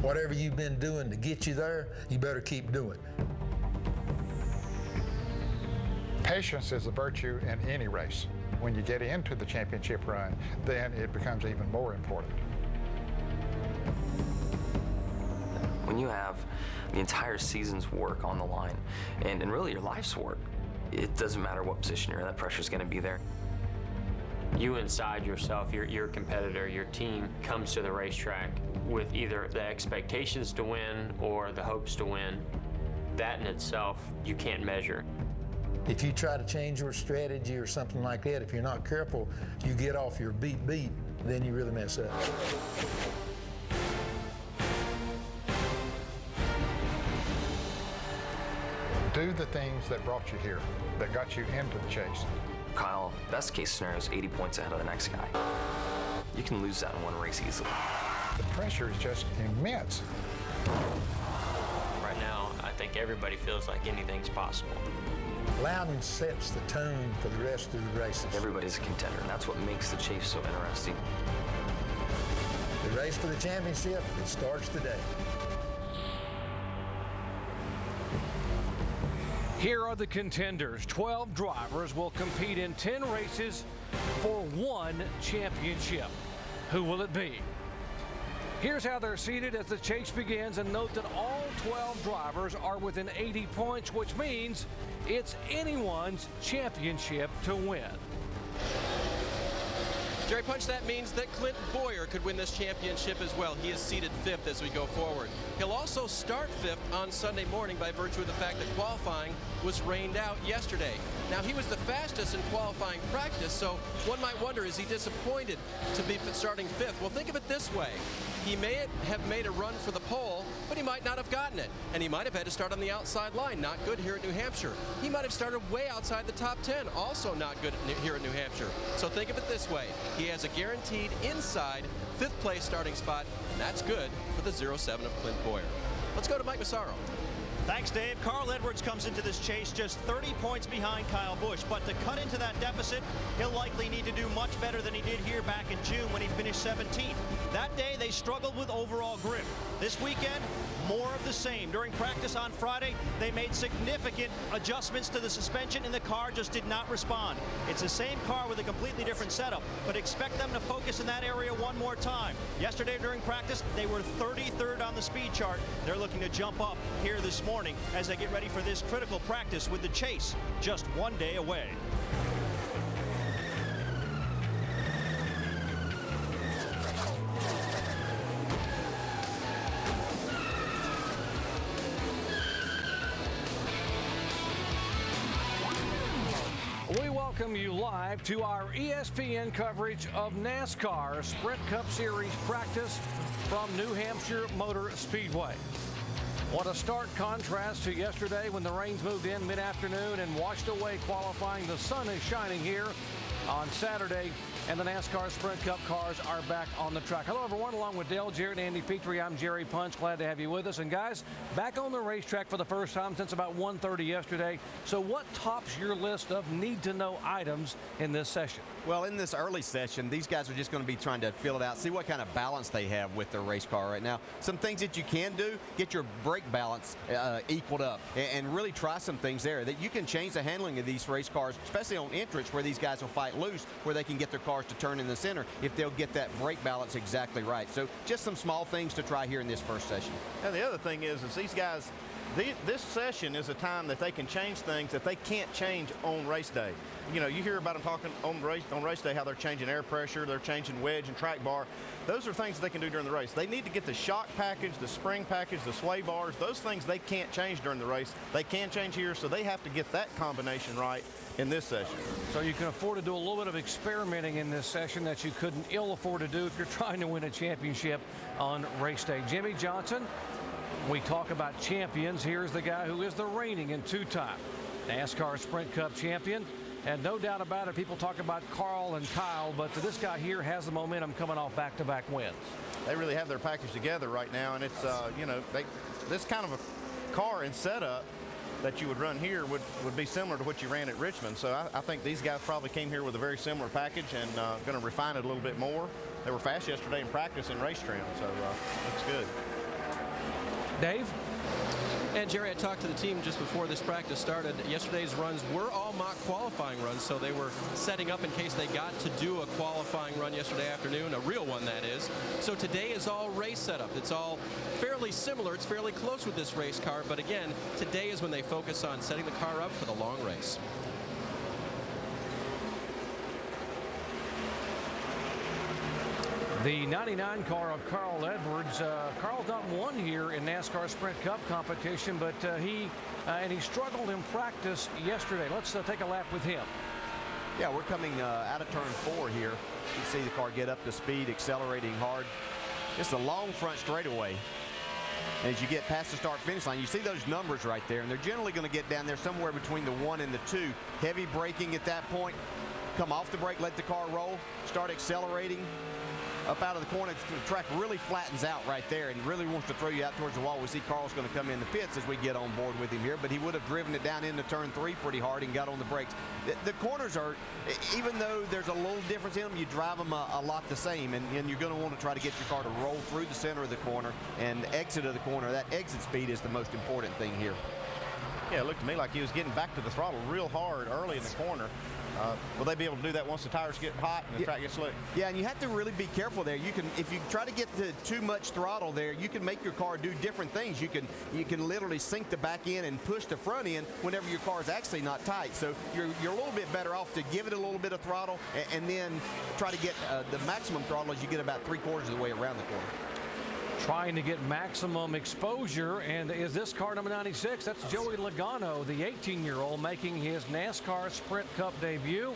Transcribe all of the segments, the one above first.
Whatever you've been doing to get you there, you better keep doing. Patience is a virtue in any race. When you get into the championship run, then it becomes even more important. When you have the entire season's work on the line, and really your life's work, it doesn't matter what position you're in, that pressure's gonna be there. You inside yourself, your competitor, your team comes to the racetrack with either the expectations to win or the hopes to win. That in itself, you can't measure. If you try to change your strategy or something like that, if you're not careful, you get off your beat, then you really mess up. Do the things that brought you here, that got you into the chase. Kyle, best case scenario is 80 points ahead of the next guy. You can lose that in one race easily. The pressure is just immense. Right now, I think everybody feels like anything's possible. Loudon sets the tone for the rest of the races. Everybody's a contender, and that's what makes the chase so interesting. The race for the championship, it starts today. Here are the contenders. 12 drivers will compete in 10 races for one championship. Who will it be? Here's how they're seated as the chase begins, and note that all 12 drivers are within 80 points, which means it's anyone's championship to win. Jerry Punch, that means that Clint Bowyer could win this championship as well. He is seated 5th as we go forward. He'll also start 5th on Sunday morning by virtue of the fact that qualifying was rained out yesterday. Now, he was the fastest in qualifying practice, so one might wonder, is he disappointed to be starting 5th? Well, think of it this way. He may have made a run for the pole, but he might not have gotten it. And he might have had to start on the outside line. Not good here at New Hampshire. He might have started way outside the top 10. Also not good here at New Hampshire. So think of it this way. He has a guaranteed inside 5th place starting spot, and that's good for the 07 of Clint Bowyer. Let's go to Mike Massaro. Thanks, Dave. Carl Edwards comes into this chase just 30 points behind Kyle Busch, but to cut into that deficit, he'll likely need to do much better than he did here back in June when he finished 17th. That day, they struggled with overall grip. This weekend, more of the same. During practice on Friday, they made significant adjustments to the suspension, and the car just did not respond. It's the same car with a completely different setup, but expect them to focus in that area one more time. Yesterday during practice, they were 33rd on the speed chart. They're looking to jump up here this morning as they get ready for this critical practice with the chase just one day away. We welcome you live to our ESPN coverage of NASCAR Sprint Cup Series practice from New Hampshire Motor Speedway. What a stark contrast to yesterday when the rains moved in mid-afternoon and washed away qualifying. The sun is shining here on Saturday, and the NASCAR Sprint Cup cars are back on the track. Hello, everyone. Along with Dale Jarrett and Andy Petrie, I'm Jerry Punch. Glad to have you with us. And, guys, back on the racetrack for the first time since about 1:30 yesterday. So what tops your list of need-to-know items in this session? Well, in this early session, these guys are just going to be trying to fill it out, see what kind of balance they have with their race car right now. Some things that you can do, get your brake balance equaled up, and really try some things there that you can change the handling of these race cars, especially on entrance where these guys will fight loose, where they can get their cars to turn in the center if they'll get that brake balance exactly right. So just some small things to try here in this first session. And the other thing is these guys, this session is a time that they can change things that they can't change on race day. You know, you hear about them talking on race day how they're changing air pressure, they're changing wedge and track bar. Those are things that they can do during the race. They need to get the shock package, the spring package, the sway bars. Those things they can't change during the race. They can change here, so they have to get that combination right in this session. So you can afford to do a little bit of experimenting in this session that you couldn't ill afford to do if you're trying to win a championship on race day. Jimmy Johnson, we talk about champions. Here's the guy who is the reigning and two-time NASCAR Sprint Cup champion. And no doubt about it, people talk about Carl and Kyle, but this guy here has the momentum coming off back-to-back wins. They really have their package together right now, and it's, you know, this kind of a car and setup that you would run here would be similar to what you ran at Richmond. So I think these guys probably came here with a very similar package and going to refine it a little bit more. They were fast yesterday in practice and race trim, so looks good. Dave? And Jerry, I talked to the team just before this practice started. Yesterday's runs were all mock qualifying runs, so they were setting up in case they got to do a qualifying run yesterday afternoon, a real one that is. So today is all race setup. It's all fairly similar. It's fairly close with this race car, but again, today is when they focus on setting the car up for the long race. The 99 car of Carl Edwards. Carl's not won here in NASCAR Sprint Cup competition, but he struggled in practice yesterday. Let's take a lap with him. Yeah, we're coming out of turn 4 here. You can see the car get up to speed, accelerating hard. It's a long front straightaway. As you get past the start-finish line, you see those numbers right there, and they're generally going to get down there somewhere between the 1 and the 2. Heavy braking at that point. Come off the brake, let the car roll, start accelerating. Up out of the corner, the track really flattens out right there and really wants to throw you out towards the wall. We see Carl's going to come in the pits as we get on board with him here, but he would have driven it down into turn 3 pretty hard and got on the brakes. The corners are, even though there's a little difference in them, you drive them a lot the same, and you're going to want to try to get your car to roll through the center of the corner and exit of the corner. That exit speed is the most important thing here. Yeah, it looked to me like he was getting back to the throttle real hard early in the corner. Will they be able to do that once the tires get hot and the track gets slick? Yeah, and you have to really be careful there. You can, if you try to get to too much throttle there, you can make your car do different things. You can literally sink the back end and push the front end whenever your car is actually not tight. So you're a little bit better off to give it a little bit of throttle and then try to get the maximum throttle as you get about 3/4 of the way around the corner. Trying to get maximum exposure, and is this car number 96? That's Joey Logano, the 18-year-old, making his NASCAR Sprint Cup debut.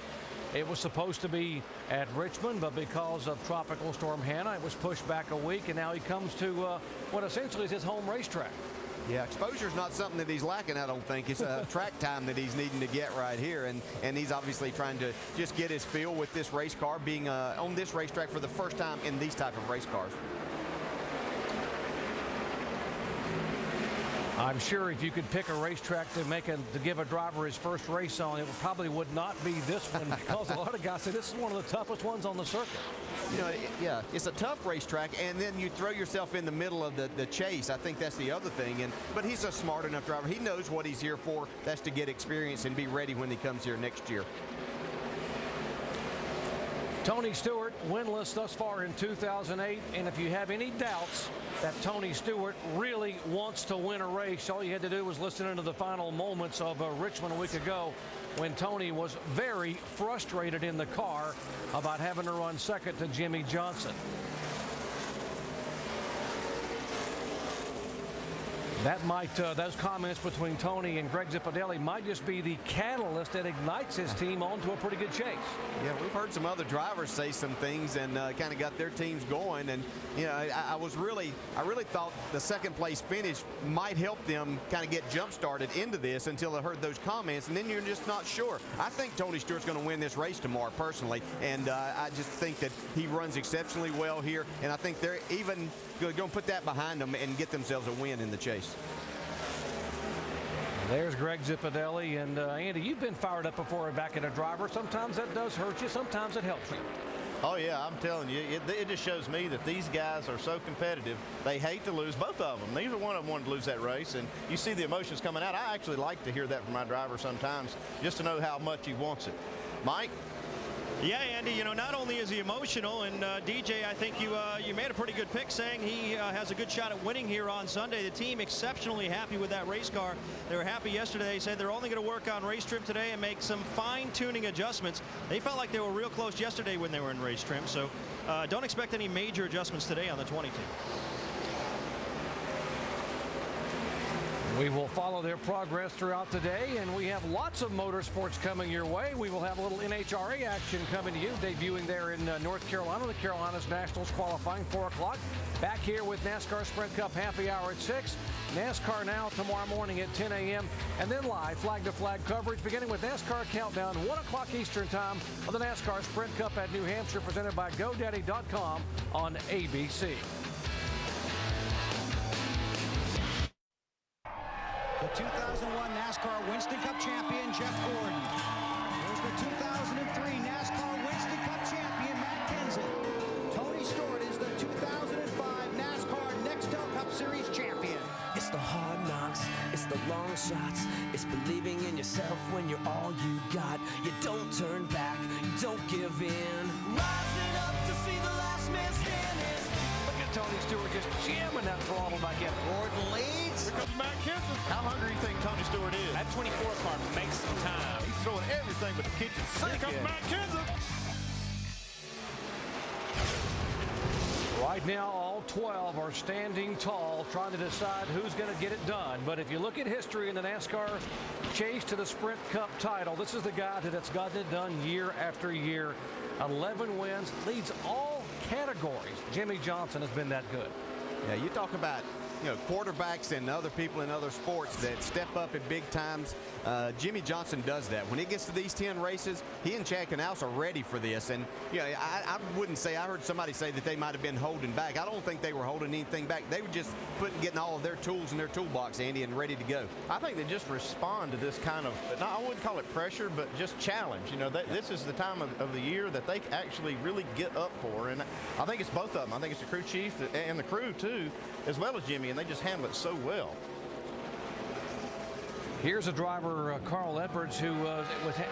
It was supposed to be at Richmond, but because of Tropical Storm Hannah, it was pushed back a week, and now he comes to what essentially is his home racetrack. Yeah, exposure's not something that he's lacking, I don't think. It's track time that he's needing to get right here, and he's obviously trying to just get his feel with this race car, being on this racetrack for the first time in these type of race cars. I'm sure if you could pick a racetrack to give a driver his first race on, it probably would not be this one, because a lot of guys say this is one of the toughest ones on the circuit. You know, yeah, it's a tough racetrack, and then you throw yourself in the middle of the chase. I think that's the other thing. But he's a smart enough driver. He knows what he's here for. That's to get experience and be ready when he comes here next year. Tony Stewart, winless thus far in 2008, and if you have any doubts that Tony Stewart really wants to win a race, all you had to do was listen into the final moments of Richmond a week ago, when Tony was very frustrated in the car about having to run second to Jimmy Johnson. That might, those comments between Tony and Greg Zipadelli might just be the catalyst that ignites his team onto a pretty good chase. Yeah, we've heard some other drivers say some things and kind of got their teams going. And you know, I really thought the second place finish might help them kind of get jump started into this until I heard those comments, and then you're just not sure. I think Tony Stewart's going to win this race tomorrow personally, and I just think that he runs exceptionally well here, and I think they're even going to put that behind them and get themselves a win in the chase. There's Greg Zipadelli, and Andy, you've been fired up before back at a driver. Sometimes that does hurt you, sometimes it helps you. Oh yeah, I'm telling you, it just shows me that these guys are so competitive. They hate to lose, both of them. Neither one of them wanted to lose that race, and you see the emotions coming out. I actually like to hear that from my driver sometimes, just to know how much he wants it. Mike? Yeah, Andy, you know, not only is he emotional, and DJ, I think you made a pretty good pick saying he has a good shot at winning here on Sunday. The team exceptionally happy with that race car. They were happy yesterday. They said they're only going to work on race trim today and make some fine-tuning adjustments. They felt like they were real close yesterday when they were in race trim, so don't expect any major adjustments today on the 20 team. We will follow their progress throughout the day, and we have lots of motorsports coming your way. We will have a little NHRA action coming to you, debuting there in North Carolina. The Carolinas Nationals qualifying 4 o'clock. Back here with NASCAR Sprint Cup Happy Hour at 6. NASCAR Now tomorrow morning at 10 a.m. and then live flag-to-flag coverage beginning with NASCAR Countdown 1 o'clock Eastern Time of the NASCAR Sprint Cup at New Hampshire, presented by GoDaddy.com on ABC. The 2001 NASCAR Winston Cup champion, Jeff Gordon. Here's the 2003 NASCAR Winston Cup champion, Matt Kenseth. Tony Stewart is the 2005 NASCAR Nextel Cup Series champion. shots. It's believing in yourself when you're all you got. You don't turn back, you don't give in. Rising up to see the last man standing. Look at Tony Stewart just jamming that throttle back in. Gordon leads. Here comes Matt Kenseth. How hungry do you think Tony Stewart is? That 24 car makes some time. He's throwing everything but the kitchen sink. Here comes Matt Kenseth. Right now, all 12 are standing tall, trying to decide who's going to get it done. But if you look at history in the NASCAR chase to the Sprint Cup title, this is the guy that's gotten it done year after year. 11 wins, leads all categories. Jimmie Johnson has been that good. Yeah, you talk about, you know, quarterbacks and other people in other sports that step up at big times. Jimmie Johnson does that. When it gets to these 10 races, he and Chad Knaus are ready for this. And, you know, I wouldn't say, I heard somebody say that they might have been holding back. I don't think they were holding anything back. They were just getting all of their tools in their toolbox, Andy, and ready to go. I think they just respond to this kind of, I wouldn't call it pressure, but just challenge. You know, this is the time of the year that they actually really get up for. And I think it's both of them. I think it's the crew chief and the crew, too, as well as Jimmy, and they just handle it so well. Here's a driver, Carl Edwards, who was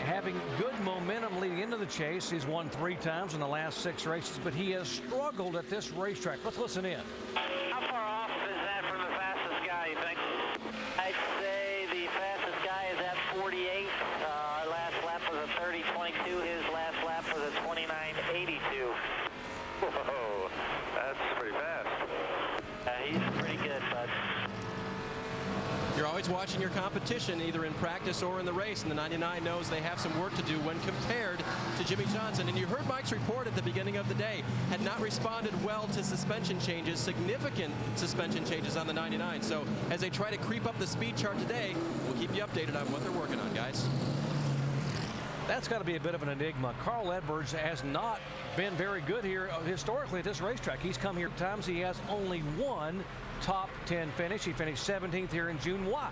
having good momentum leading into the chase. He's won 3 times in the last 6 races, but he has struggled at this racetrack. Let's listen in. How far off is that from the fastest guy, you think? I'd say the fastest guy is at 48. Our last lap was a 30.22. His last lap was a 29.82. Whoa, that's pretty fast. He's pretty good, bud. You're always watching your competition, either in practice or in the race, and the 99 knows they have some work to do when compared to Jimmie Johnson. And you heard Mike's report at the beginning of the day, had not responded well to suspension changes, significant suspension changes on the 99. So as they try to creep up the speed chart today, we'll keep you updated on what they're working on, guys. That's got to be a bit of an enigma. Carl Edwards has not been very good here historically at this racetrack. He's come here times. He has only one top 10 finish. He finished 17th here in June. Why?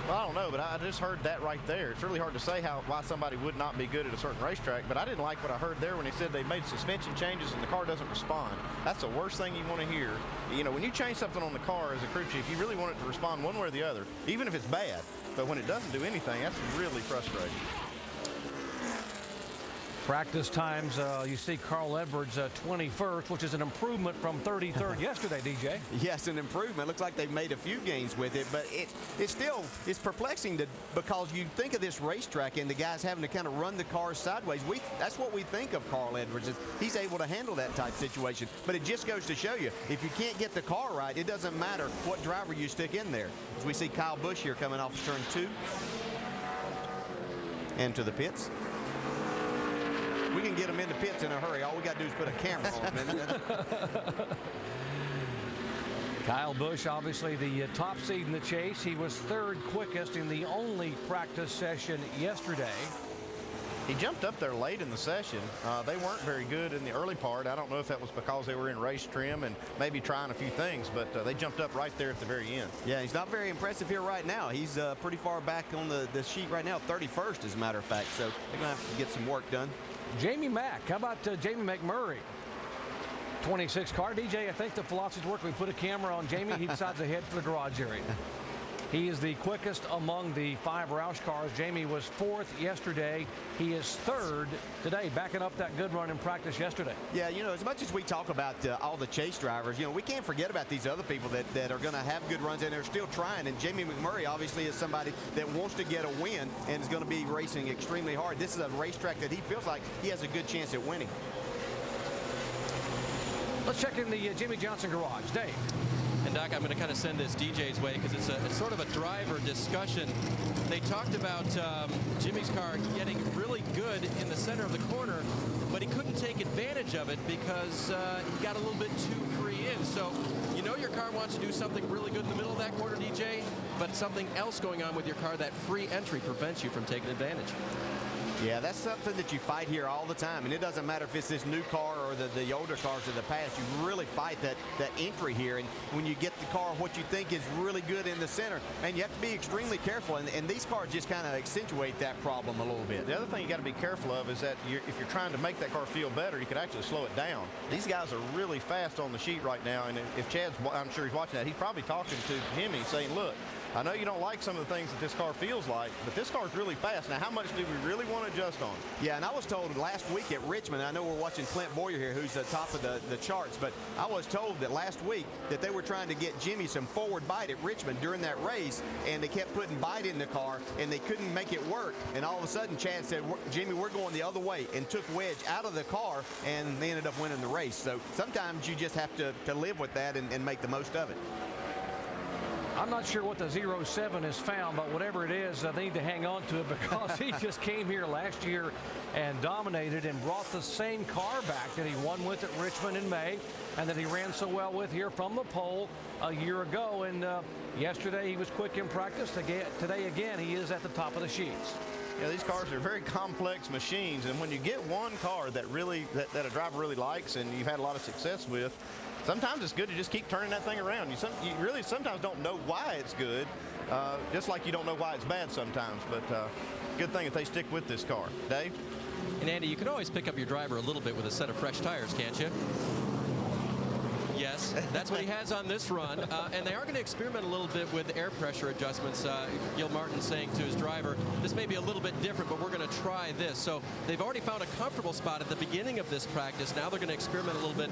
Well, I don't know, but I just heard that right there. It's really hard to say why somebody would not be good at a certain racetrack, but I didn't like what I heard there when he said they made suspension changes and the car doesn't respond. That's the worst thing you want to hear. You know, when you change something on the car as a crew chief, you really want it to respond one way or the other, even if it's bad. But when it doesn't do anything, that's really frustrating. Practice times, you see Carl Edwards 21st, which is an improvement from 33rd yesterday, DJ. Yes, an improvement. Looks like they've made a few gains with it, but it's perplexing because you think of this racetrack and the guys having to kind of run the cars sideways. That's what we think of Carl Edwards. Is he's able to handle that type situation. But it just goes to show you, if you can't get the car right, it doesn't matter what driver you stick in there. As we see Kyle Busch here coming off turn 2 and to the pits. We can get them in the pits in a hurry. All we got to do is put a camera on them. Kyle Busch, obviously the top seed in the chase. He was 3rd quickest in the only practice session yesterday. He jumped up there late in the session. They weren't very good in the early part. I don't know if that was because they were in race trim and maybe trying a few things, but they jumped up right there at the very end. Yeah, he's not very impressive here right now. He's pretty far back on the sheet right now, 31st as a matter of fact, so they're going to have to get some work done. Jamie Mack, how about Jamie McMurray? 26 car. DJ, I think the philosophy's working. We put a camera on Jamie. He decides to head for the garage area. He is the quickest among the 5 Roush cars. Jamie was 4th yesterday. He is 3rd today, backing up that good run in practice yesterday. Yeah, you know, as much as we talk about all the chase drivers, you know, we can't forget about these other people that are going to have good runs and they're still trying. And Jamie McMurray obviously is somebody that wants to get a win and is going to be racing extremely hard. This is a racetrack that he feels like he has a good chance at winning. Let's check in the Jimmie Johnson garage. Dave. And Doc, I'm going to kind of send this DJ's way because it's sort of a driver discussion. They talked about Jimmy's car getting really good in the center of the corner, but he couldn't take advantage of it because he got a little bit too free in. So you know your car wants to do something really good in the middle of that corner, DJ, but something else going on with your car, that free entry prevents you from taking advantage. Yeah, that's something that you fight here all the time, and it doesn't matter if it's this new car or the older cars of the past. You really fight that entry here, and when you get the car what you think is really good in the center, and you have to be extremely careful, and these cars just kind of accentuate that problem a little bit. The other thing you got to be careful of is that if you're trying to make that car feel better, you could actually slow it down. These guys are really fast on the sheet right now, and if Chad's, I'm sure he's watching that, he's probably talking to Jimmy saying, look, I know you don't like some of the things that this car feels like, but this car's really fast. Now, how much do we really want to adjust on? Yeah, and I was told last week at Richmond, I know we're watching Clint Bowyer here, who's the top of the charts, but I was told that last week that they were trying to get Jimmy some forward bite at Richmond during that race, and they kept putting bite in the car, and they couldn't make it work. And all of a sudden, Chad said, Jimmy, we're going the other way, and took wedge out of the car, and they ended up winning the race. So sometimes you just have to live with that and make the most of it. I'm not sure what the 07 has found, but whatever it is, they need to hang on to it because he just came here last year and dominated and brought the same car back that he won with at Richmond in May and that he ran so well with here from the pole a year ago. And yesterday he was quick in practice. Today again, he is at the top of the sheets. Yeah, these cars are very complex machines, and when you get one car that a driver really likes and you've had a lot of success with, sometimes it's good to just keep turning that thing around. You really sometimes don't know why it's good, just like you don't know why it's bad sometimes. But good thing if they stick with this car. Dave? And Andy, you can always pick up your driver a little bit with a set of fresh tires, can't you? Yes, that's what he has on this run. And they are going to experiment a little bit with air pressure adjustments. Gil Martin saying to his driver, this may be a little bit different, but we're going to try this. So they've already found a comfortable spot at the beginning of this practice. Now they're going to experiment a little bit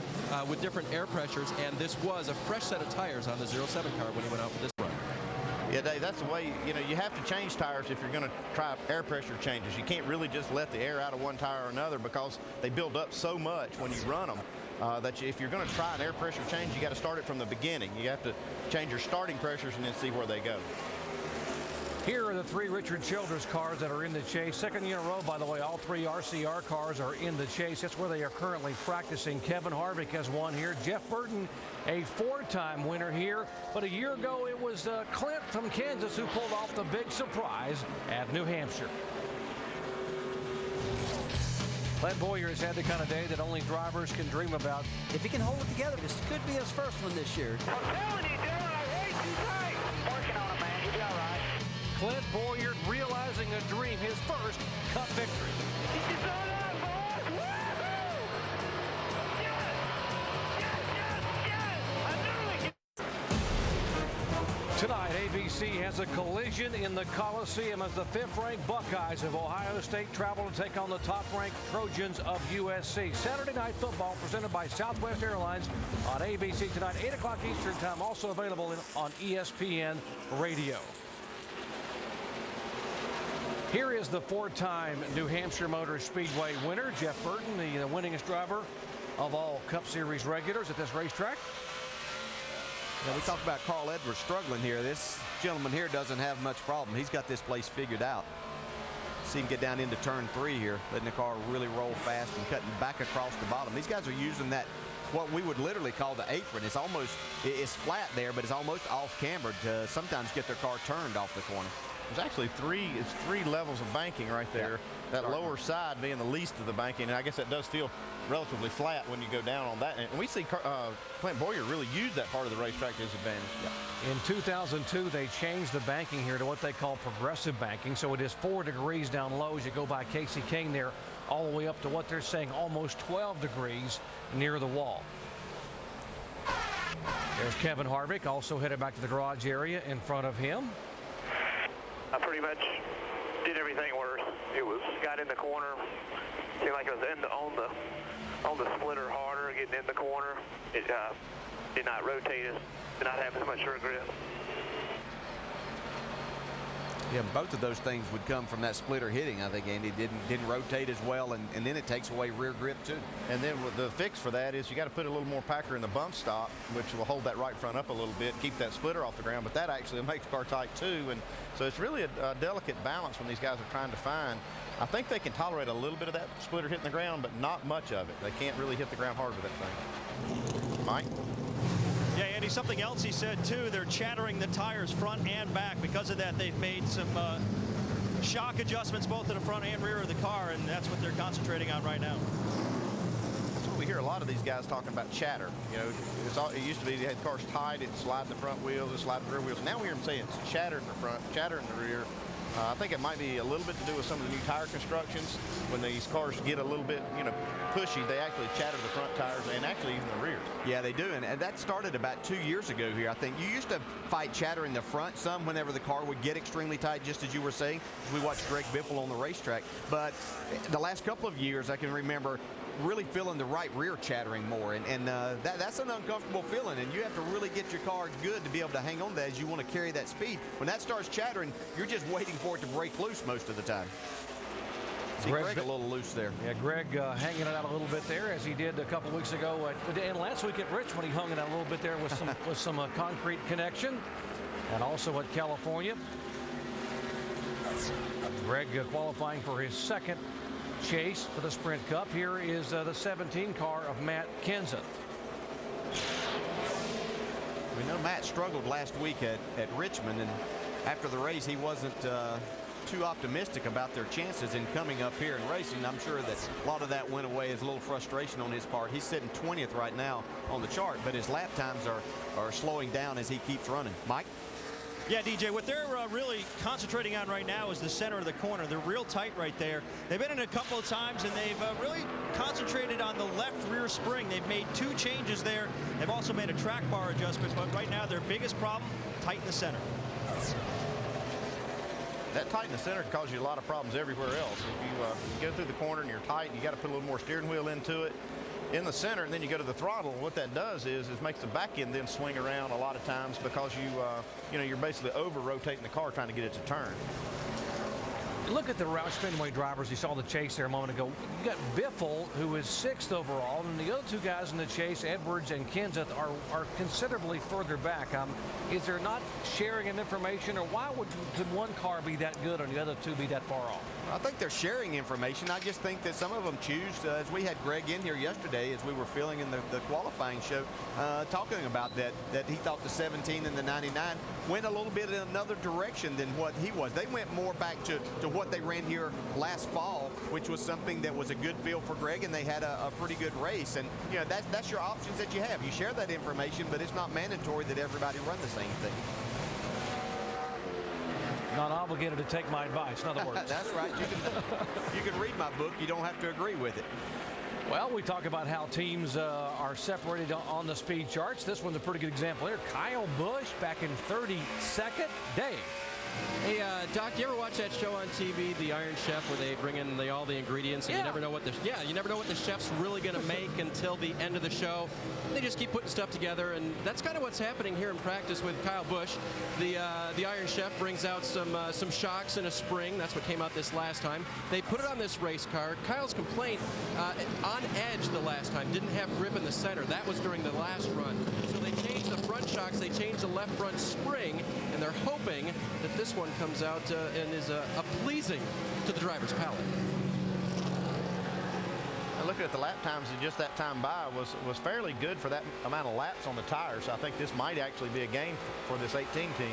with different air pressures. And this was a fresh set of tires on the 07 car when he went out for this run. Yeah, Dave, that's the way, you have to change tires if you're going to try air pressure changes. You can't really just let the air out of one tire or another because they build up so much when you run them. If you're going to try an air pressure change, you got to start it from the beginning. You have to change your starting pressures and then see where they go. Here are the three Richard Childress cars that are in the chase. Second year in a row, by the way, all three RCR cars are in the chase. That's where they are currently practicing. Kevin Harvick has won here. Jeff Burton, a four-time winner here. But a year ago, it was Clint from Kansas who pulled off the big surprise at New Hampshire. Clint Bowyer has had the kind of day that only drivers can dream about. If he can hold it together, this could be his first one this year. I'm telling you, Dylan, I hate you right. Working on it, man. You'll be all right. Clint Bowyer realizing a dream, his first Cup victory. It's all right, boys. Woo-hoo! Yes! Yes, yes, yes! I knew it! Tonight, ABC has a collision in the Coliseum as the fifth-ranked Buckeyes of Ohio State travel to take on the top-ranked Trojans of USC. Saturday Night Football presented by Southwest Airlines on ABC tonight, 8 o'clock Eastern Time, also available on ESPN Radio. Here is the four-time New Hampshire Motor Speedway winner, Jeff Burton, the winningest driver of all Cup Series regulars at this racetrack. Yeah, we talked about Carl Edwards struggling here. This gentleman here doesn't have much problem. He's got this place figured out. See him get down into turn 3 here, letting the car really roll fast and cutting back across the bottom. These guys are using that, what we would literally call the apron. It's flat there, but it's almost off-cambered to sometimes get their car turned off the corner. There's actually three levels of banking right there. Yeah. That lower side being the least of the banking, and I guess that does feel relatively flat when you go down on that. And we see Clint Bowyer really use that part of the racetrack to his advantage. Yeah. In 2002, they changed the banking here to what they call progressive banking. So it is 4 degrees down low as you go by Casey Kane there, all the way up to what they're saying almost 12 degrees near the wall. There's Kevin Harvick, also headed back to the garage area in front of him. I pretty much did everything where it got in the corner. Seemed like it was on the splitter harder, getting in the corner. It did not rotate it, did not have as much rear grip. Yeah, both of those things would come from that splitter hitting. I think Andy didn't rotate as well, and then it takes away rear grip too. And then the fix for that is you got to put a little more packer in the bump stop, which will hold that right front up a little bit, keep that splitter off the ground. But that actually makes the car tight too, and so it's really a delicate balance when these guys are trying to find. I think they can tolerate a little bit of that splitter hitting the ground, but not much of it. They can't really hit the ground hard with that thing. Mike? Yeah, Andy, something else he said, too, they're chattering the tires front and back. Because of that, they've made some shock adjustments both to the front and rear of the car, and that's what they're concentrating on right now. That's what we hear a lot of these guys talking about chatter. You know, it used to be they had cars tied, it'd slide in the front wheels, it'd slide in the rear wheels. Now we hear them saying it's chatter in the front, chatter in the rear. I think it might be a little bit to do with some of the new tire constructions. When these cars get a little bit, pushy, they actually chatter the front tires and actually even the rear. Yeah, they do, and that started about 2 years ago here. I think you used to fight chatter in the front some whenever the car would get extremely tight, just as you were saying. We watched Greg Biffle on the racetrack, but the last couple of years I can remember really feeling the right rear chattering more, and that's an uncomfortable feeling, and you have to really get your car good to be able to hang on to that as you want to carry that speed. When that starts chattering, you're just waiting for it to break loose most of the time. See Greg a little loose there. Yeah, Greg hanging it out a little bit there, as he did a couple weeks ago, and last week at Richmond he hung it out a little bit there with some with some concrete connection, and also at California. Greg qualifying for his second chase for the Sprint Cup. Here is the 17 car of Matt Kenseth. We know Matt struggled last week at Richmond, and after the race he wasn't too optimistic about their chances in coming up here and racing. I'm sure that a lot of that went away as a little frustration on his part. He's sitting 20th right now on the chart, but his lap times are slowing down as he keeps running. Mike? Yeah, DJ, what they're really concentrating on right now is the center of the corner. They're real tight right there. They've been in a couple of times, and they've really concentrated on the left rear spring. They've made 2 changes there. They've also made a track bar adjustment, but right now their biggest problem, tight in the center. That tight in the center causes you a lot of problems everywhere else. If you go through the corner and you're tight, you got to put a little more steering wheel into it in the center, and then you go to the throttle. And what that does is it makes the back end then swing around a lot of times because you're basically over rotating the car trying to get it to turn. Look at the Roush Fenway drivers. You saw the chase there a moment ago. You got Biffle, who is 6th overall, and the other 2 guys in the chase, Edwards and Kenseth, are considerably further back. Is there not sharing of information, or why would one car be that good and the other 2 be that far off? I think they're sharing information. I just think that some of them choose, as we had Greg in here yesterday as we were filling in the qualifying show, talking about that he thought the 17 and the 99 went a little bit in another direction than what he was. They went more back to what they ran here last fall, which was something that was a good feel for Greg, and they had a pretty good race. And that's your options that you have. You share that information, but it's not mandatory that everybody run the same thing. Not obligated to take my advice, in other words. That's right. You can read my book. You don't have to agree with it. Well, we talk about how teams are separated on the speed charts. This one's a pretty good example here. Kyle Busch back in 32nd. Dave. Hey, Doc, you ever watch that show on TV, The Iron Chef, where they bring in all the ingredients, and you never know what the chef's really going to make until the end of the show. They just keep putting stuff together, and that's kind of what's happening here in practice with Kyle Busch. The Iron Chef brings out some shocks and a spring. That's what came out this last time. They put it on this race car. Kyle's complaint, on edge the last time, didn't have grip in the center. That was during the last run. So they changed the front shocks, they changed the left front spring, and they're hoping that this one comes out and is pleasing to the driver's palate. And looking at the lap times, and just that time by was fairly good for that amount of laps on the tires. So I think this might actually be a gain for this 18 team.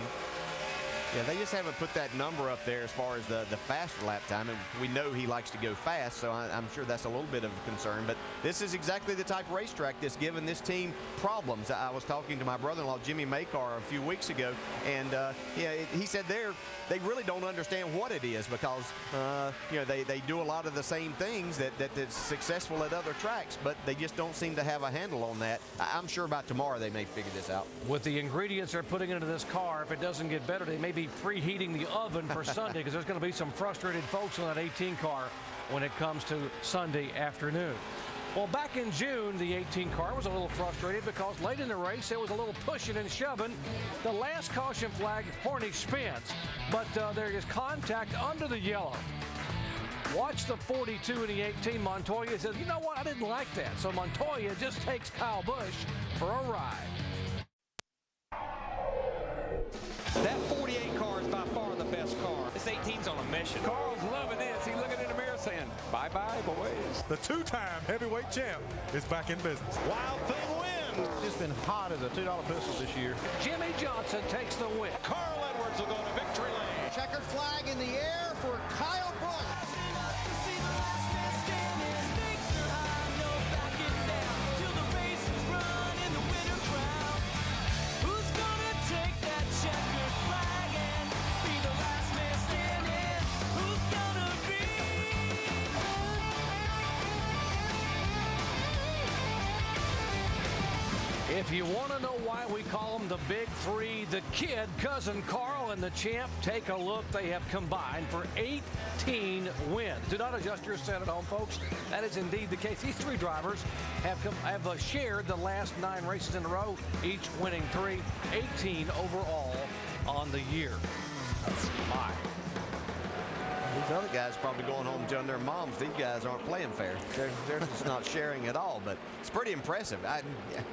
Yeah, they just haven't put that number up there as far as the faster lap time, and we know he likes to go fast, so I'm sure that's a little bit of a concern. But this is exactly the type of racetrack that's given this team problems. I was talking to my brother-in-law, Jimmy Makar, a few weeks ago, and he said they really don't understand what it is because they do a lot of the same things that's successful at other tracks, but they just don't seem to have a handle on that. I'm sure about tomorrow they may figure this out. With the ingredients they're putting into this car, if it doesn't get better, they may be preheating the oven for Sunday, because there's going to be some frustrated folks on that 18 car when it comes to Sunday afternoon. Well, back in June, the 18 car was a little frustrated because late in the race there was a little pushing and shoving. The last caution flag, Horny spins, but there is contact under the yellow. Watch the 42 and the 18. Montoya says, you know what, I didn't like that. So Montoya just takes Kyle Busch for a ride. That 48 car is by far the best car. This 18's on a mission. Carl's loving this. He's looking in the mirror saying, bye-bye, boys. The 2-time heavyweight champ is back in business. Wild Thing wins. It's been hot as a $2 pistol this year. Jimmy Johnson takes the win. Carl Edwards will go to victory lane. Checkered flag in the air for Kyle Busch. If you want to know why we call them the Big Three, the kid, cousin Carl, and the champ, take a look. They have combined for 18 wins. Do not adjust your set at home, folks. That is indeed the case. These three drivers have shared the last 9 races in a row, each winning 3, 18 overall on the year. My. These other guys probably going home telling their moms these guys aren't playing fair. They're just not sharing at all, but it's pretty impressive.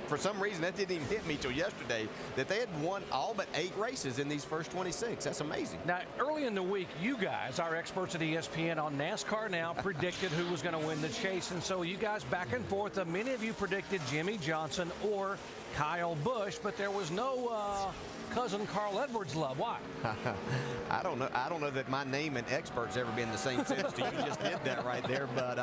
For some reason, that didn't even hit me till yesterday that they had won all but 8 races in these first 26. That's amazing. Now, early in the week, you guys, our experts at ESPN on NASCAR Now, predicted who was going to win the chase, and so you guys back and forth. Many of you predicted Jimmy Johnson or Kyle Busch, but there was no cousin Carl Edwards love. Why? I don't know that my name and expert's ever been the same sense to you. You just did that right there. But,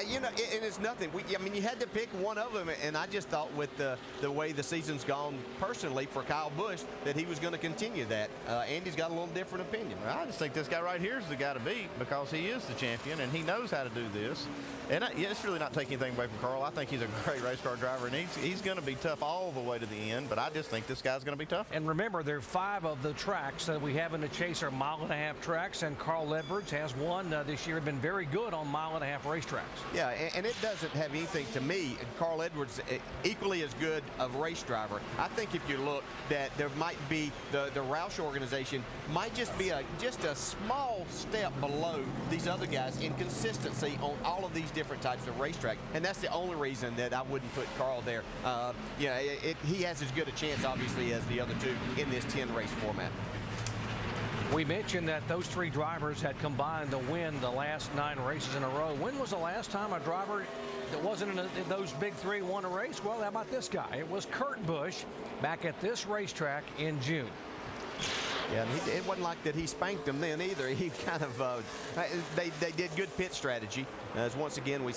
you know, and it's nothing. I mean, you had to pick one of them, and I just thought with the way the season's gone personally for Kyle Busch that he was going to continue that. Andy's got a little different opinion. I just think this guy right here is the guy to beat because he is the champion, and he knows how to do this. And it's really not taking anything away from Carl. I think he's a great race car driver, and he's going to be tough all the way to the end, but I just think this guy's going to be tough. And remember, there are 5 of the tracks that we have in the chase are mile-and-a-half tracks, and Carl Edwards has won this year, been very good on mile-and-a-half racetracks. Yeah, and it doesn't have anything to me. Carl Edwards, equally as good of a race driver. I think if you look that there might be the Roush organization might just be just a small step below these other guys in consistency on all of these different types of racetrack, and that's the only reason that I wouldn't put Carl there. Yeah, he has as good a chance, obviously, as the other two in this 10-race format. We mentioned that those 3 drivers had combined to win the last 9 races in a row. When was the last time a driver that wasn't in those Big 3 won a race? Well, how about this guy? It was Kurt Busch back at this racetrack in June. Yeah, and it wasn't like that he spanked them then either. He kind of, they did good pit strategy. As once again we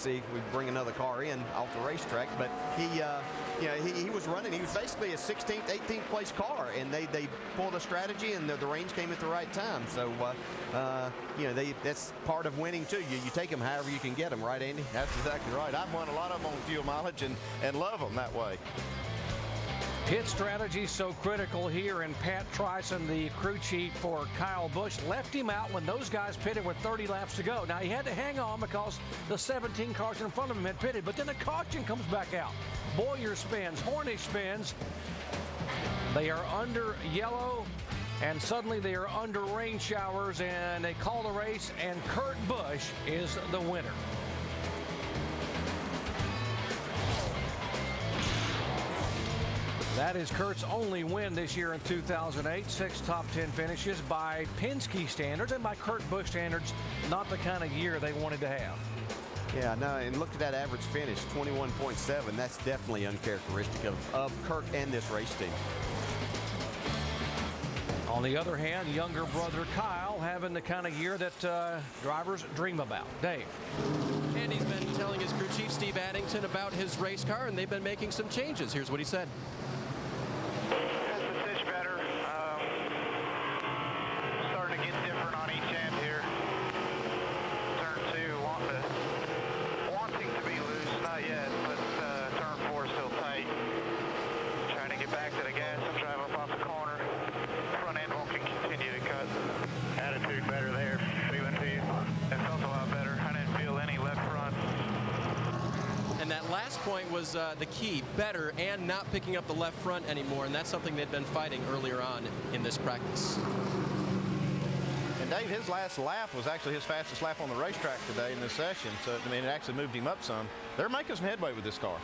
bring another car in off the racetrack, but he was running. He was basically a 16th, 18th place car, and they pulled a strategy, and the range came at the right time. So, that's part of winning too. You take them however you can get them, right, Andy? That's exactly right. I've won a lot of them on fuel mileage and love them that way. Pit strategy so critical here, and Pat Tryson, the crew chief for Kyle Busch, left him out when those guys pitted with 30 laps to go. Now, he had to hang on because the 17 cars in front of him had pitted, but then the caution comes back out. Bowyer spins, Hornish spins. They are under yellow, and suddenly they are under rain showers, and they call the race, and Kurt Busch is the winner. That is Kurt's only win this year in 2008. 6 top 10 finishes by Penske standards, and by Kurt Busch standards, not the kind of year they wanted to have. Yeah, no, and look at that average finish, 21.7. That's definitely uncharacteristic of Kurt and this race team. On the other hand, younger brother Kyle having the kind of year that drivers dream about. Dave. And he's been telling his crew chief, Steve Addington, about his race car, and they've been making some changes. Here's what he said. Has the fish better. Starting to get different on each end here. Turn 2 wanting to be loose, not yet, but turn 4 is still tight. Trying to get back to the gas and drive up off the corner. Front end won't continue to cut. Attitude better there. Feeling to you. It felt a lot better. I didn't feel any left front. And that last point was the key, better and not picking up the left front anymore, and that's something they'd been fighting earlier on in this practice. And Dave, his last lap was actually his fastest lap on the racetrack today in this session, so I mean, it actually moved him up some. They're making some headway with this car.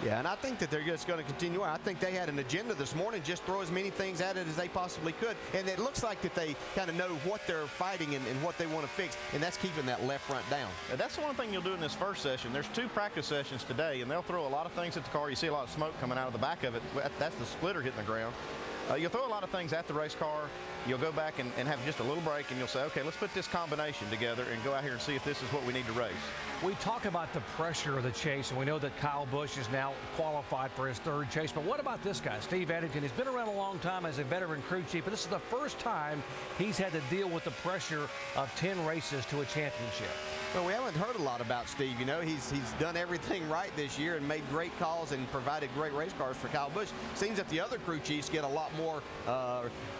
Yeah, and I think that they're just going to continue on. I think they had an agenda this morning, just throw as many things at it as they possibly could. And it looks like that they kind of know what they're fighting and what they want to fix, and that's keeping that left front down. That's the one thing you'll do in this first session. There's 2 practice sessions today, and they'll throw a lot of things at the car. You see a lot of smoke coming out of the back of it. That's the splitter hitting the ground. You'll throw a lot of things at the race car. You'll go back and have just a little break, and you'll say, okay, let's put this combination together and go out here and see if this is what we need to race. We talk about the pressure of the chase, and we know that Kyle Busch is now qualified for his 3rd chase. But what about this guy, Steve Addington? He's been around a long time as a veteran crew chief, but this is the first time he's had to deal with the pressure of 10 races to a championship. Well, we haven't heard a lot about Steve. You know, he's done everything right this year and made great calls and provided great race cars for Kyle Busch. Seems that the other crew chiefs get a lot more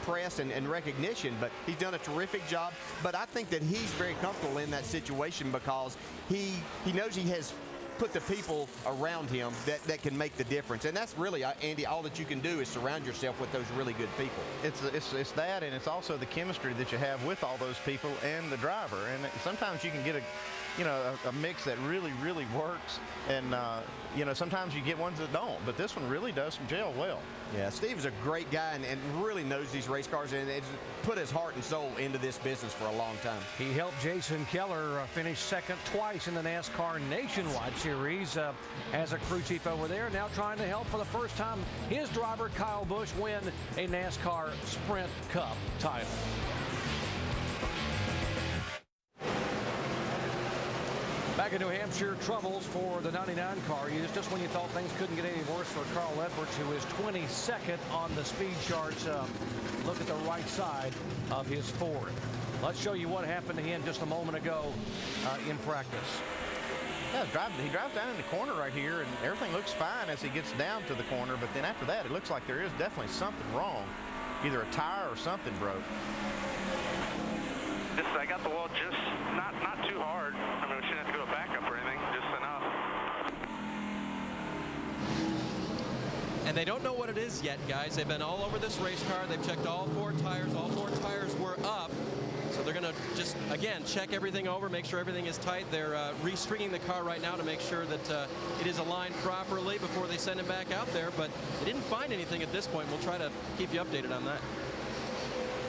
press and recognition, but he's done a terrific job. But I think that he's very comfortable in that situation because he knows he has put the people around him that can make the difference. And that's really, Andy, all that you can do is surround yourself with those really good people. It's that, and it's also the chemistry that you have with all those people and the driver. And sometimes you can get a mix that really, really works. And, sometimes you get ones that don't. But this one really does gel well. Yeah, Steve is a great guy and really knows these race cars and has put his heart and soul into this business for a long time. He helped Jason Keller finish second twice in the NASCAR Nationwide Series as a crew chief over there. Now trying to help for the first time his driver Kyle Busch win a NASCAR Sprint Cup title. Back in New Hampshire, troubles for the 99 car use just when you thought things couldn't get any worse for Carl Edwards, who is 22nd on the speed charts. Look at the right side of his Ford. Let's show you what happened to him just a moment ago in practice. Yeah, he drives down in the corner right here, and everything looks fine as he gets down to the corner. But then after that, it looks like there is definitely something wrong. Either a tire or something broke. I got the wall just not too hard. I mean, we shouldn't have to go to backup or anything, just enough. And they don't know what it is yet, guys. They've been all over this race car. They've checked all four tires. All four tires were up. So they're going to just, again, check everything over, make sure everything is tight. They're restringing the car right now to make sure that it is aligned properly before they send it back out there. But they didn't find anything at this point. We'll try to keep you updated on that.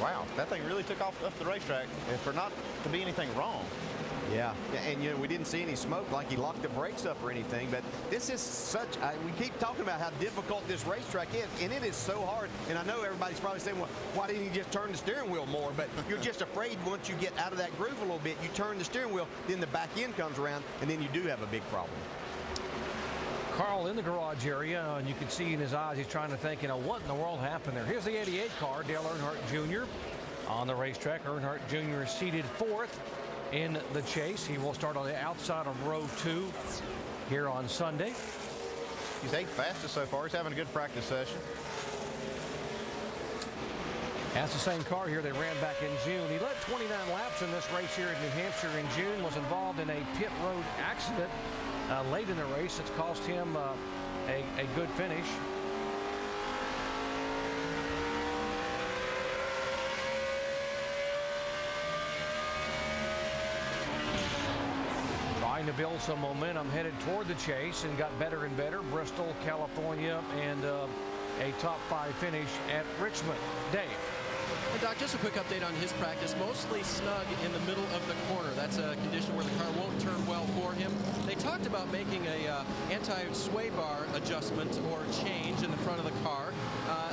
Wow, that thing really took off up the racetrack for not to be anything wrong. Yeah, and we didn't see any smoke like he locked the brakes up or anything, but this is such, we keep talking about how difficult this racetrack is, and it is so hard. And I know everybody's probably saying, well, why didn't he just turn the steering wheel more? But you're just afraid once you get out of that groove a little bit, you turn the steering wheel, then the back end comes around, and then you do have a big problem. Carl in the garage area, and you can see in his eyes he's trying to think, what in the world happened there? Here's the 88 car, Dale Earnhardt Jr. on the racetrack. Earnhardt Jr. is seated fourth in the chase. He will start on the outside of row 2 here on Sunday. He's 8th fastest so far. He's having a good practice session. That's the same car here they ran back in June. He led 29 laps in this race here in New Hampshire in June, was involved in a pit road accident late in the race. It's cost him a good finish. Trying to build some momentum headed toward the chase and got better and better. Bristol, California, and a top 5 finish at Richmond. Dave. And Doc, just a quick update on his practice. Mostly snug in the middle of the corner. That's a condition where the car won't turn well for him. They talked about making a anti-sway bar adjustment or change in the front of the car,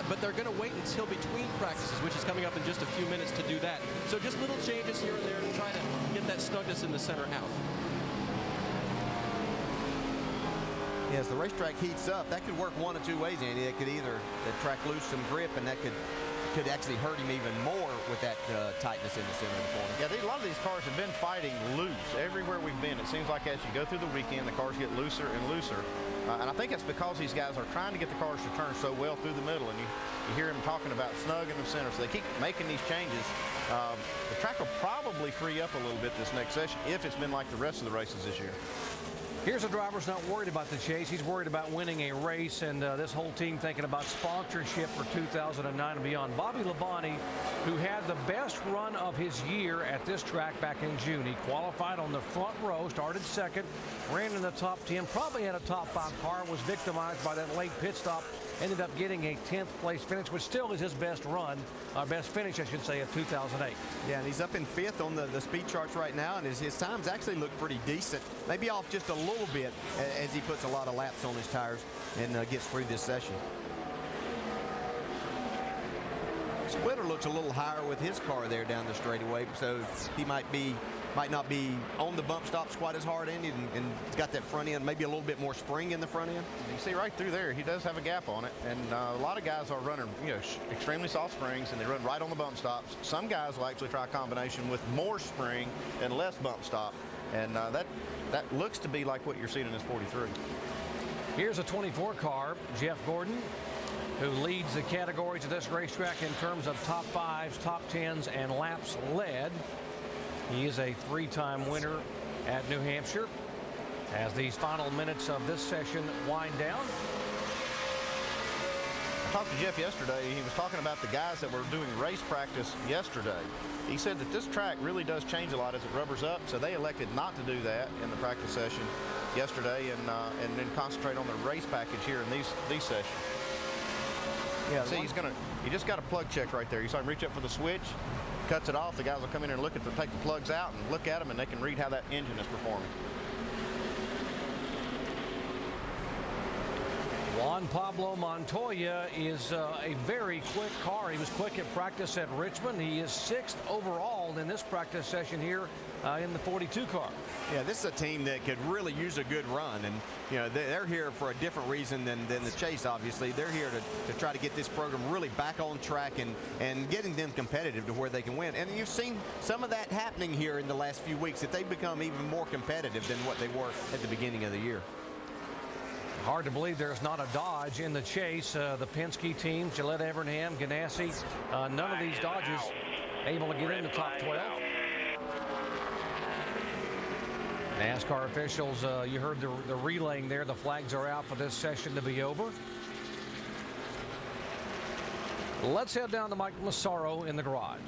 but they're going to wait until between practices, which is coming up in just a few minutes to do that. So just little changes here and there to try to get that snugness in the center out. As the racetrack heats up, that could work one of two ways, Andy. It could either track loose some grip, and that could actually hurt him even more with that tightness in the center of the corner. Yeah, a lot of these cars have been fighting loose everywhere we've been. It seems like as you go through the weekend, the cars get looser and looser. And I think it's because these guys are trying to get the cars to turn so well through the middle, and you hear them talking about snug in the center, so they keep making these changes. The track will probably free up a little bit this next session if it's been like the rest of the races this year. Here's a driver's not worried about the chase. He's worried about winning a race, and this whole team thinking about sponsorship for 2009 and beyond. Bobby Labonte, who had the best run of his year at this track back in June. He qualified on the front row, started second, ran in the top 10, probably had a top 5 car, was victimized by that late pit stop, ended up getting a 10th place finish, which still is his best run, best finish, I should say, of 2008. Yeah, and he's up in 5th on the speed charts right now, and his times actually look pretty decent. Maybe off just a little bit as he puts a lot of laps on his tires and gets through this session. Splitter looks a little higher with his car there down the straightaway, so he might not be on the bump stops quite as hard, and he's got that front end, maybe a little bit more spring in the front end. You see right through there, he does have a gap on it, and a lot of guys are running, extremely soft springs, and they run right on the bump stops. Some guys will actually try a combination with more spring and less bump stop. And that looks to be like what you're seeing in this 43. Here's a 24 car, Jeff Gordon, who leads the categories of this racetrack in terms of top 5s, top 10s, and laps led. He is a 3-time winner at New Hampshire. As these final minutes of this session wind down. I talked to Jeff yesterday. He was talking about the guys that were doing race practice yesterday. He said that this track really does change a lot as it rubbers up, so they elected not to do that in the practice session yesterday and then concentrate on the race package here in these sessions. Yeah, see, he just got a plug check right there. You saw him reach up for the switch, cuts it off. The guys will come in and take the plugs out and look at them, and they can read how that engine is performing. Juan Pablo Montoya is a very quick car. He was quick at practice at Richmond. He is 6th overall in this practice session here in the 42 car. Yeah, this is a team that could really use a good run, and you know they're here for a different reason than the chase. Obviously, they're here to try to get this program really back on track and getting them competitive to where they can win. And you've seen some of that happening here in the last few weeks, that they've become even more competitive than what they were at the beginning of the year. Hard to believe there's not a Dodge in the chase. The Penske team, Gillette Evernham, Ganassi, none of these Dodges able to get in the top 12. NASCAR officials, you heard the relaying there. The flags are out for this session to be over. Let's head down to Mike Massaro in the garage.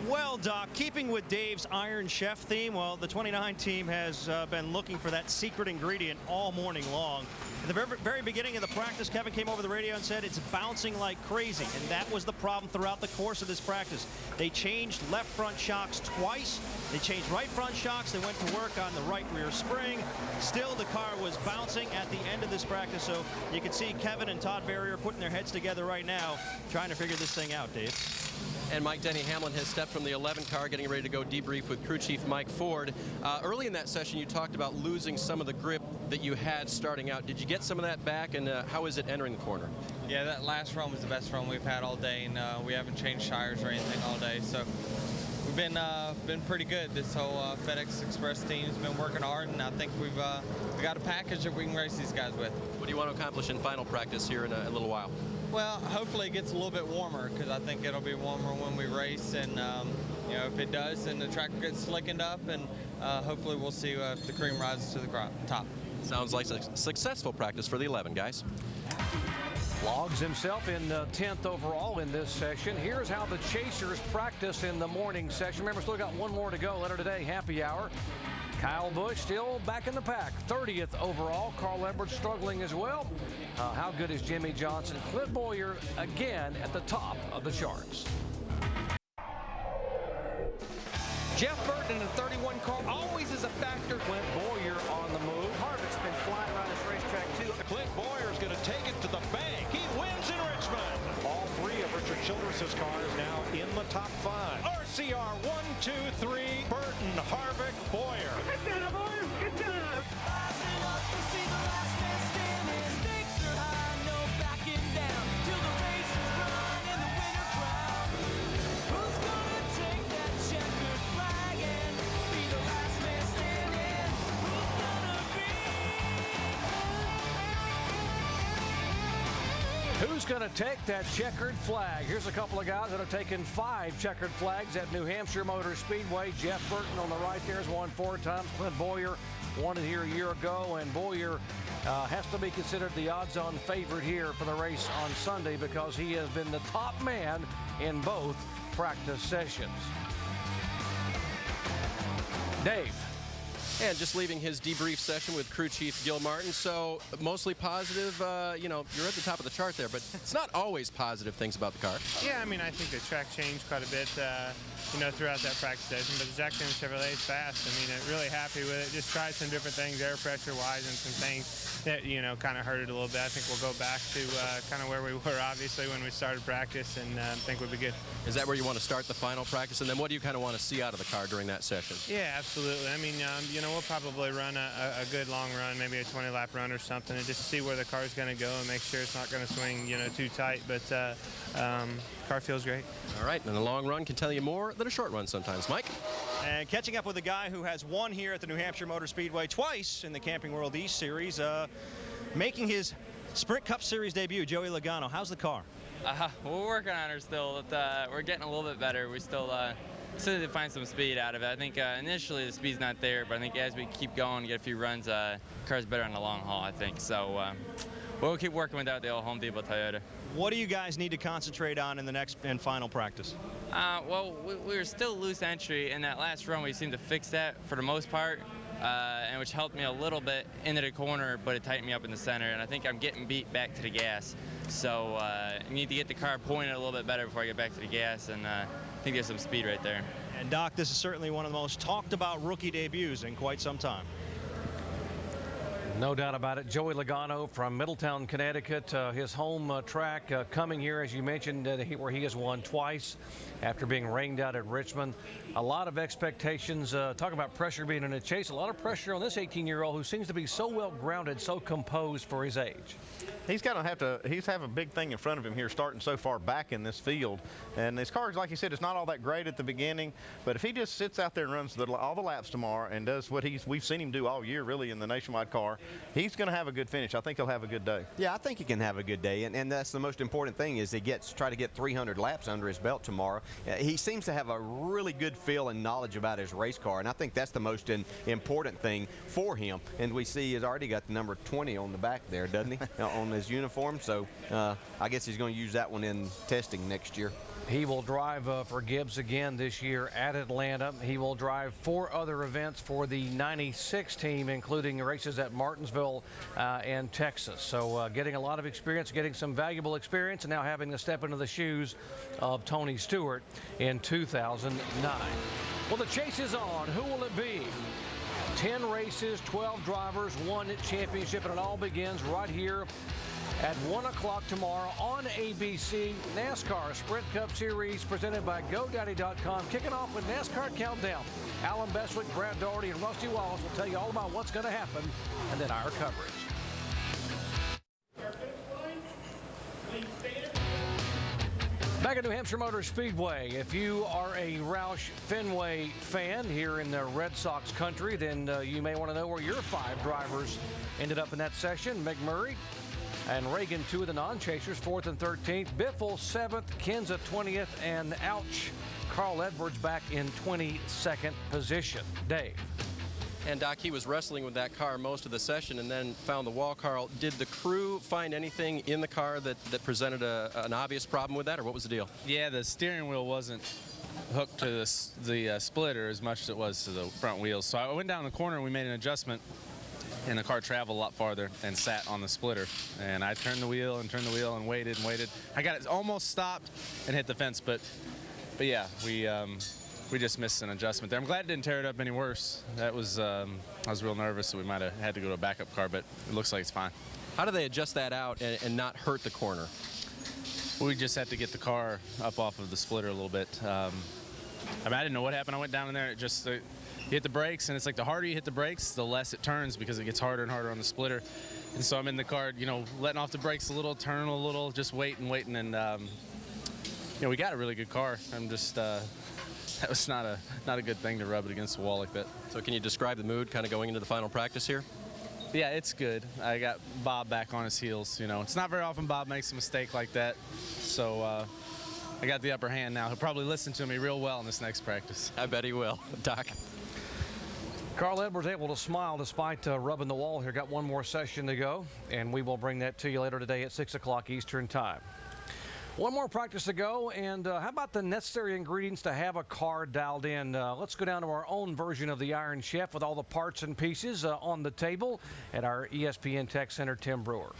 Well, Doc, keeping with Dave's Iron Chef theme, well, the 29 team has been looking for that secret ingredient all morning long. At the very beginning of the practice, Kevin came over the radio and said it's bouncing like crazy, and that was the problem throughout the course of this practice. They changed left front shocks twice. They changed right front shocks. They went to work on the right rear spring. Still, the car was bouncing at the end of this practice, so you can see Kevin and Todd Barrier putting their heads together right now, trying to figure this thing out, Dave. And Mike Denny Hamlin has stepped from the 11 car, getting ready to go debrief with crew chief Mike Ford. Early in that session, you talked about losing some of the grip that you had starting out. Did you get some of that back, and how is it entering the corner? Yeah, that last run was the best run we've had all day, and we haven't changed tires or anything all day. So we've been pretty good. This whole FedEx Express team has been working hard, and I think we got a package that we can race these guys with. What do you want to accomplish in final practice here in a little while? Well, hopefully it gets a little bit warmer, because I think it'll be warmer when we race, and you know, if it does, then the track gets slickened up, and hopefully we'll see if the cream rises to the top. Sounds like a successful practice for the 11 guys. Logs himself in 10th overall in this session. Here's how the Chasers practice in the morning session. Remember, still got one more to go later today, happy hour. Kyle Busch still back in the pack, 30th overall. Carl Edwards struggling as well. How good is Jimmy Johnson? Clint Bowyer again at the top of the charts. Jeff Burton in the 31 car always is a factor. Clint Bowyer on the move. Harvick's been flying around this racetrack too. Clint Bowyer is going to take it to the bank. He wins in Richmond. All three of Richard Childress' cars now in the top 5. RCR 1, 2, 3. Burton, Harvick, Bowyer. Good job, boys. Good job. Rising up to see the last man standing. Stakes are high, no backing down. Till the race is run in the winner crown. Who's gonna take that checkered flag and be the last man standing? Who's gonna be? Who's going to take that checkered flag? Here's a couple of guys that have taken 5 checkered flags at New Hampshire Motor Speedway. Jeff Burton on the right there has won 4 times. Clint Bowyer won it here a year ago, and Bowyer has to be considered the odds-on favorite here for the race on Sunday because he has been the top man in both practice sessions. Dave. And just leaving his debrief session with crew chief Gil Martin. So mostly positive, you know, you're at the top of the chart there, but it's not always positive things about the car. Yeah, I mean, I think the track changed quite a bit, you know, throughout that practice session, but the Jack Simmons Chevrolet is fast. I mean, really happy with it. Just tried some different things, air pressure-wise, and some things that, you know, kind of hurt it a little bit. I think we'll go back to kind of where we were, obviously, when we started practice, and I think we'll be good. Is that where you want to start the final practice? And then what do you kind of want to see out of the car during that session? Yeah, absolutely. I mean, you know, we'll probably run a good long run, maybe a 20-lap run or something, and just see where the car's going to go and make sure it's not going to swing, you know, too tight. But car feels great. All right, and a long run can tell you more than a short run sometimes. Mike? And catching up with a guy who has won here at the New Hampshire Motor Speedway twice in the Camping World East Series, making his Sprint Cup Series debut, Joey Logano. How's the car? We're working on her still. We're getting a little bit better. We still need to find some speed out of it. I think initially the speed's not there, but I think as we keep going, get a few runs, car's better on the long haul, I think. So we'll keep working with that at the old Home Depot Toyota. What do you guys need to concentrate on in the next and final practice? Well, we were still loose entry. In that last run, we seemed to fix that for the most part, and which helped me a little bit into the corner, but it tightened me up in the center, and I think I'm getting beat back to the gas. So I need to get the car pointed a little bit better before I get back to the gas, and I think there's some speed right there. And Doc, this is certainly one of the most talked about rookie debuts in quite some time. No doubt about it. Joey Logano from Middletown, Connecticut, his home track coming here, as you mentioned, where he has won twice after being rained out at Richmond. A lot of expectations. Talk about pressure being in a chase. A lot of pressure on this 18-year-old who seems to be so well grounded, so composed for his age. He's got to have to. He's have a big thing in front of him here, starting so far back in this field. And his car, like you said, is not all that great at the beginning. But if he just sits out there and runs all the laps tomorrow and does what we've seen him do all year, really, in the Nationwide car, he's going to have a good finish. I think he'll have a good day. Yeah, I think he can have a good day, and that's the most important thing is try to get 300 laps under his belt tomorrow. He seems to have a really good feel and knowledge about his race car, and I think that's the most important thing for him. And we see he's already got the number 20 on the back there, doesn't he, on his uniform? So I guess he's going to use that one in testing next year. He will drive for Gibbs again this year at Atlanta. He will drive 4 other events for the 96 team, including races at Martinsville and Texas. So getting a lot of experience, getting some valuable experience, and now having to step into the shoes of Tony Stewart in 2009. Well, the chase is on. Who will it be? 10 races, 12 drivers, 1 championship, and it all begins right here at 1 o'clock tomorrow on ABC. NASCAR Sprint Cup Series presented by GoDaddy.com, kicking off with NASCAR Countdown. Alan Bestwick, Brad Daugherty, and Rusty Wallace will tell you all about what's going to happen and then our coverage. Back at New Hampshire Motor Speedway, if you are a Roush Fenway fan here in the Red Sox country, then you may want to know where your 5 drivers ended up in that session. McMurray and Reagan, 2 of the non-chasers, 4th and 13th. Biffle, 7th. Kinza, 20th. And ouch, Carl Edwards back in 22nd position. Dave. And Doc, he was wrestling with that car most of the session and then found the wall. Carl, did the crew find anything in the car that presented an obvious problem with that, or what was the deal? Yeah, the steering wheel wasn't hooked to the splitter as much as it was to the front wheels. So I went down the corner and we made an adjustment, and the car traveled a lot farther and sat on the splitter. And I turned the wheel and waited and waited. I got it almost stopped and hit the fence, but yeah, we just missed an adjustment there. I'm glad it didn't tear it up any worse. That was I was real nervous that we might have had to go to a backup car, but it looks like it's fine. How do they adjust that out and not hurt the corner? We just had to get the car up off of the splitter a little bit. I mean, I didn't know what happened. I went down in there, it just you hit the brakes, and it's like the harder you hit the brakes, the less it turns because it gets harder and harder on the splitter. And so I'm in the car, letting off the brakes a little, turning a little, just waiting, and we got a really good car. I'm just that was not a good thing to rub it against the wall like that. So can you describe the mood kind of going into the final practice here? Yeah, it's good. I got Bob back on his heels. It's not very often Bob makes a mistake like that. So I got the upper hand now. He'll probably listen to me real well in this next practice. I bet he will. Doc. Carl Edwards able to smile despite rubbing the wall here. Got one more session to go, and we will bring that to you later today at 6 o'clock Eastern Time. One more practice to go, and how about the necessary ingredients to have a car dialed in? Let's go down to our own version of the Iron Chef with all the parts and pieces on the table at our ESPN Tech Center, Tim Brewer.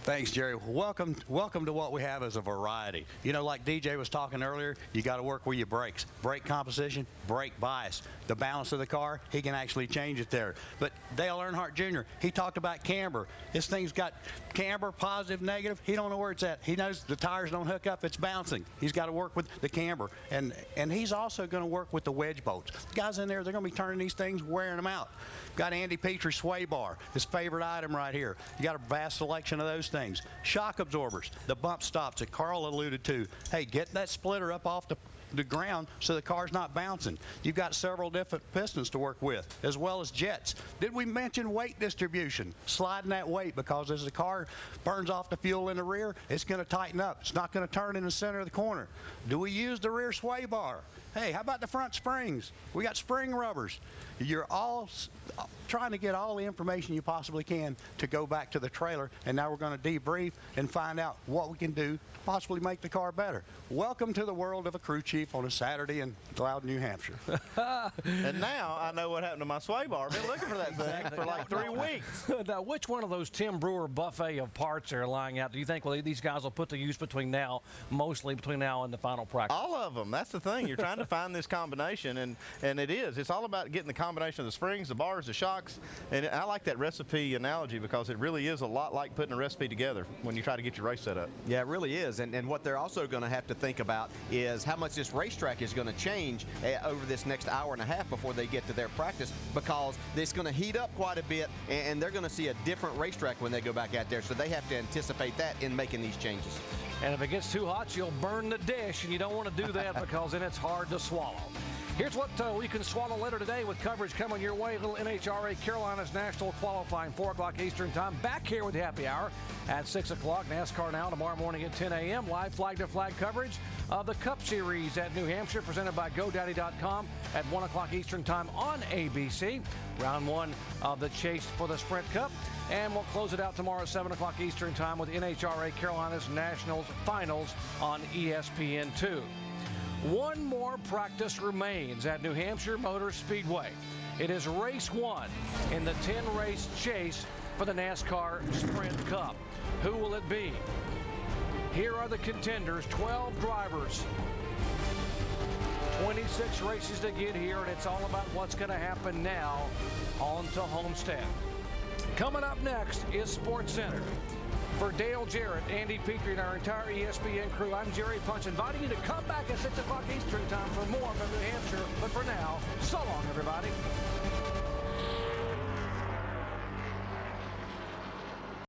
Thanks, Jerry. Welcome to what we have as a variety. Like DJ was talking earlier, you got to work with your brakes. Brake composition, brake bias. The balance of the car, he can actually change it there. But Dale Earnhardt Jr., he talked about camber. This thing's got camber, positive, negative. He don't know where it's at. He knows the tires don't hook up, it's bouncing. He's got to work with the camber. And he's also going to work with the wedge bolts. The guys in there, they're going to be turning these things, wearing them out. Got Andy Petrie sway bar, his favorite item right here. You got a vast selection of those things. Shock absorbers, the bump stops that Carl alluded to. Hey, get that splitter up off the ground so the car's not bouncing. You've got several different pistons to work with, as well as jets. Did we mention weight distribution? Sliding that weight, because as the car burns off the fuel in the rear, it's going to tighten up. It's not going to turn in the center of the corner. Do we use the rear sway bar? Hey, how about the front springs? We got spring rubbers. You're all trying to get all the information you possibly can to go back to the trailer, and now we're going to debrief and find out what we can do to possibly make the car better. Welcome to the world of a crew chief on a Saturday in Loudon, New Hampshire. And now I know what happened to my sway bar. I've been looking for that thing for like 3 weeks. Now, which one of those Tim Brewer buffet of parts are lying out do you think these guys will put to use mostly between now and the final practice? All of them. That's the thing. You're trying to find this combination, and it is. It's all about getting the combination of the springs, the bars, the shocks, and I like that recipe analogy because it really is a lot like putting a recipe together when you try to get your race set up. Yeah, it really is. And what they're also going to have to think about is how much this racetrack is going to change over this next hour and a half before they get to their practice, because it's going to heat up quite a bit, and they're going to see a different racetrack when they go back out there. So they have to anticipate that in making these changes. And if it gets too hot, you'll burn the dish, and you don't want to do that because then it's hard to swallow. Here's what we can swallow later today with coverage coming your way. A little NHRA Carolinas National Qualifying, 4 o'clock Eastern Time. Back here with Happy Hour at 6 o'clock. NASCAR Now tomorrow morning at 10 a.m. Live flag-to-flag coverage of the Cup Series at New Hampshire, presented by GoDaddy.com at 1 o'clock Eastern Time on ABC. Round 1 of the chase for the Sprint Cup. And we'll close it out tomorrow at 7 o'clock Eastern Time with NHRA Carolinas Nationals Finals on ESPN2. One more practice remains at New Hampshire Motor Speedway. It is race 1 in the 10-race chase for the NASCAR Sprint Cup. Who will it be? Here are the contenders, 12 drivers, 26 races to get here, and it's all about what's going to happen now on to Homestead. Coming up next is Sports Center. For Dale Jarrett, Andy Petrie, and our entire ESPN crew, I'm Jerry Punch, inviting you to come back at 6 o'clock Eastern Time for more from New Hampshire